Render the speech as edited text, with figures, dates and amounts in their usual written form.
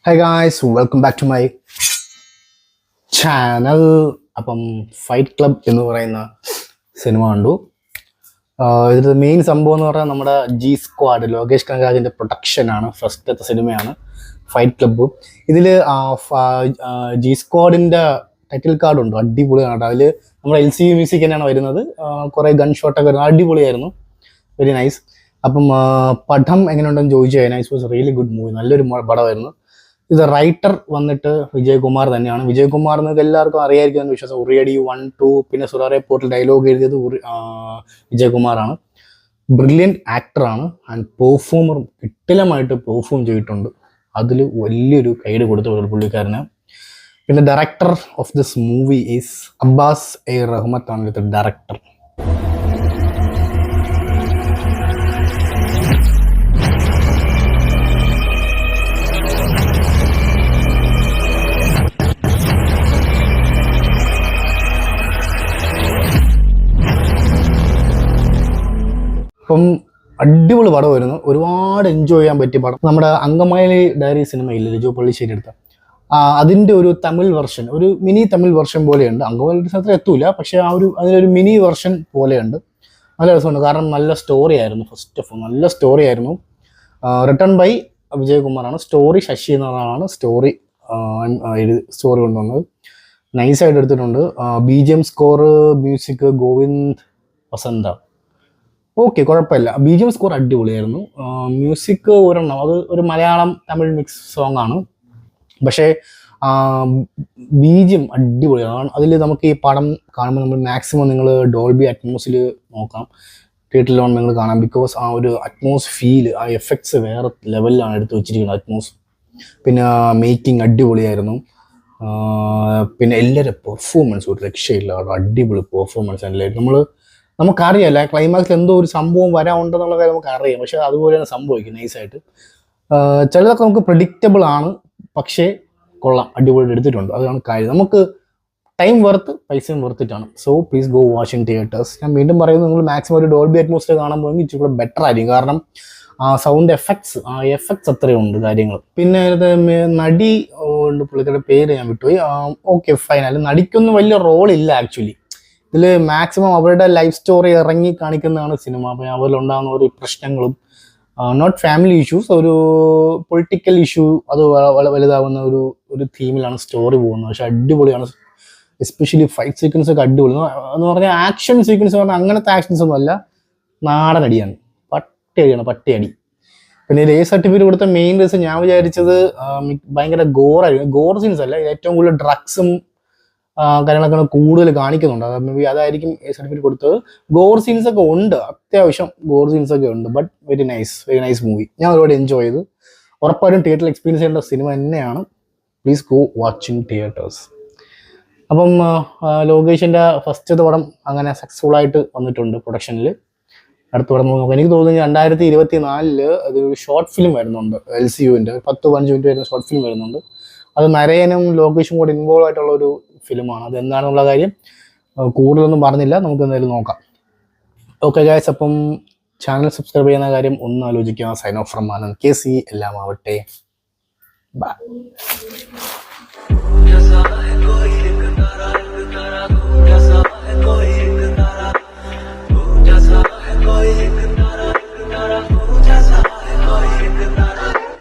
Hi guys, welcome back to my channel. അപ്പം fight club എന്ന് പറയുന്ന സിനിമ കണ്ടു. ഇതിൻ്റെ മെയിൻ സംഭവം എന്ന് പറഞ്ഞാൽ നമ്മുടെ ജി സ്ക്വാഡ് ലോകേഷ് കനകരാജിൻ്റെ പ്രൊഡക്ഷനാണ്. ഫസ്റ്റത്തെ സിനിമയാണ് ഫൈറ്റ് ക്ലബ്ബ്. ഇതിൽ ജി സ്ക്വാഡിൻ്റെ ടൈറ്റിൽ കാർഡുണ്ട്, അടിപൊളിയാണ്. അതിൽ നമ്മുടെ LCU മ്യൂസിക് തന്നെയാണ് വരുന്നത്. കുറേ ഗൺ ഷോട്ടൊക്കെ വരുന്നത് അടിപൊളിയായിരുന്നു, വെരി നൈസ്. അപ്പം പടം എങ്ങനെയുണ്ടെന്ന് ചോദിച്ചു കഴിഞ്ഞാൽ it was really good movie, നല്ലൊരു പടമായിരുന്നു. ഇത് റൈറ്റർ വന്നിട്ട് വിജയകുമാർ തന്നെയാണ്. വിജയകുമാർ എന്നൊക്കെ എല്ലാവർക്കും അറിയായിരിക്കും വിശ്വാസം. ഉറിയടി 1, 2 പിന്നെ സുറാറെ പോർട്ടിൽ ഡയലോഗ് എഴുതിയത് വിജയകുമാറാണ്. ബ്രില്യൻറ്റ് ആക്ടറാണ് ആൻഡ് പെർഫോമറും കിട്ടിലമായിട്ട് പെർഫോം ചെയ്തിട്ടുണ്ട്. അതിൽ വലിയൊരു കൈഡ് കൊടുത്തു പുള്ളിക്കാരന്. പിന്നെ director of this movie is Abbas A Rahmath ആണ് ഇത് ഡയറക്ടർ. അപ്പം അടിപൊളി പടമായിരുന്നു, ഒരുപാട് എൻജോയ് ചെയ്യാൻ പറ്റിയ പടം. നമ്മുടെ അങ്കമാലി ഡയറി സിനിമയില്ല ലിജോ പള്ളിശ്ശേരി എടുത്ത അതിൻ്റെ ഒരു തമിഴ് വെർഷൻ, ഒരു മിനി തമിഴ് വെർഷൻ പോലെയുണ്ട്. അങ്കമാലി സ്ഥലത്തിൽ എത്തൂല, പക്ഷേ അതിലൊരു മിനി വെർഷൻ പോലെയുണ്ട്. നല്ല രസമുണ്ട്, കാരണം നല്ല സ്റ്റോറി ആയിരുന്നു. ഫസ്റ്റ് ഓഫ് ഓൾ നല്ല സ്റ്റോറി ആയിരുന്നു. റിട്ടൺ ബൈ വിജയകുമാറാണ്. സ്റ്റോറി ശശി എന്നതാണ് സ്റ്റോറി കൊണ്ടുവന്നത്. നൈസായിട്ട് എടുത്തിട്ടുണ്ട്. BGM score music Govind Vasantha. Okay, കുഴപ്പമില്ല. BGM സ്കോർ അടിപൊളിയായിരുന്നു. മ്യൂസിക് ഒരെണ്ണം, അത് ഒരു മലയാളം തമിഴ് മിക്സ് സോങ് ആണ്, പക്ഷേ BGM അടിപൊളിയാണ്. അതിൽ നമുക്ക് ഈ പടം കാണുമ്പോൾ നമ്മൾ മാക്സിമം നിങ്ങൾ ഡോൾബി അറ്റ്മോസിൽ നോക്കാം, തിയേറ്ററിൽ നിങ്ങൾ കാണാം. ബിക്കോസ് ആ ഒരു അറ്റ്മോസ് ഫീൽ, ആ എഫക്ട്സ് വേറെ ലെവലിലാണ് എടുത്ത് വെച്ചിരിക്കുന്നത് അറ്റ്മോസ്. പിന്നെ മേക്കിംഗ് അടിപൊളിയായിരുന്നു. പിന്നെ എല്ലാവരും പെർഫോമൻസ് ഒരു രക്ഷയില്ല, അടിപൊളി പെർഫോമൻസ് എല്ലാവരും. നമുക്കറിയാം ക്ലൈമാക്സിൽ എന്തോ ഒരു സംഭവം വരാനുണ്ടെന്നുള്ള കാര്യം നമുക്കറിയാം, പക്ഷെ അതുപോലെയാണ് സംഭവിക്കും നൈസായിട്ട്. ചിലതൊക്കെ നമുക്ക് പ്രെഡിക്റ്റബിൾ ആണ്, പക്ഷേ കൊള്ളാം, അടിപൊളി എടുത്തിട്ടുണ്ട്. അതാണ് കാര്യം. നമുക്ക് ടൈം വർത്ത്, പൈസയും വർത്തിട്ടാണ്. So please go watch in theatres. ഞാൻ വീണ്ടും പറയുന്നത്, നിങ്ങൾ മാക്സിമം ഒരു ഡോൾബി അറ്റ്മോസ്ഫിയർ കാണാൻ പോയെങ്കിൽ ഇച്ചിരി കൂടെ ബെറ്റർ ആയിരിക്കും, കാരണം സൗണ്ട് എഫക്ട്സ് അത്രയുണ്ട് കാര്യങ്ങൾ. പിന്നെ നടി പുള്ളിക്കാരുടെ പേര് ഞാൻ വിട്ടുപോയി. Okay fine. അതിൽ നടിക്കൊന്നും വലിയ റോളില്ല ആക്ച്വലി. ഇതിൽ മാക്സിമം അവരുടെ ലൈഫ് സ്റ്റോറി ഇറങ്ങി കാണിക്കുന്നതാണ് സിനിമ. അപ്പം അവരിലുണ്ടാകുന്ന ഒരു പ്രശ്നങ്ങളും, നോട്ട് ഫാമിലി ഇഷ്യൂസ്, ഒരു പൊളിറ്റിക്കൽ ഇഷ്യൂ, അത് വലുതാവുന്ന ഒരു തീമിലാണ് സ്റ്റോറി പോകുന്നത്. പക്ഷെ അടിപൊളിയാണ്. എസ്പെഷ്യലി ഫൈറ്റ് സീക്വൻസ് ഒക്കെ അടിപൊളി എന്ന് പറഞ്ഞാൽ ആക്ഷൻ സീക്വൻസ് പറഞ്ഞാൽ അങ്ങനത്തെ ആക്ഷൻസ് ഒന്നും അല്ല, നാടൻ അടിയാണ്, പട്ടിയടി. പിന്നെ ഇതിൽ സർട്ടിഫിക്കറ്റ് കൊടുത്ത മെയിൻ റീസൺ ഞാൻ വിചാരിച്ചത് ഭയങ്കര ഗോറായിരുന്നു. ഗോർ സീൻസ് അല്ല, ഏറ്റവും കൂടുതൽ ഡ്രഗ്സും കാര്യങ്ങളൊക്കെ കൂടുതൽ കാണിക്കുന്നുണ്ട്. മേ ബി അതായിരിക്കും സർട്ടിഫിക്കറ്റ് കൊടുത്തത്. ഗോർ സീൻസ് ഒക്കെ ഉണ്ട്, അത്യാവശ്യം ഗോർ സീൻസ് ഒക്കെ ഉണ്ട്. But very nice movie. ഞാൻ ഒരുപാട് എൻജോയ് ചെയ്തു. ഉറപ്പായിട്ടും തിയേറ്ററിൽ എക്സ്പീരിയൻസ് ചെയ്യേണ്ട സിനിമ തന്നെയാണ്. Please go watching theatres. അപ്പം ലോകേഷിൻ്റെ ഫസ്റ്റത്തെ പടം അങ്ങനെ സക്സസ്ഫുൾ ആയിട്ട് വന്നിട്ടുണ്ട് പ്രൊഡക്ഷനിൽ. അടുത്ത പടം നോക്കാം. എനിക്ക് തോന്നുന്നു 2024 അതൊരു ഷോർട്ട് ഫിലിം വരുന്നുണ്ട്, LCUവിൻ്റെ 10-15 മിനിറ്റ് വരുന്ന ഷോർട്ട് ഫിലിം വരുന്നുണ്ട്. അത് നരയനും ലോകേഷും കൂടെ ഇൻവോൾവ് ആയിട്ടുള്ള ഒരു ഫിലിമാണ്. അത് എന്താണെന്നുള്ള കാര്യം കൂടുതലൊന്നും പറഞ്ഞില്ല, നമുക്ക് എന്തായാലും നോക്കാം. ഓക്കെ ഗൈസ്, അപ്പം ചാനൽ സബ്സ്ക്രൈബ് ചെയ്യുന്ന കാര്യം ഒന്ന് ആലോചിക്കുക. Sign off from Anand KC. എല്ലാം ആവട്ടെ, ബൈ.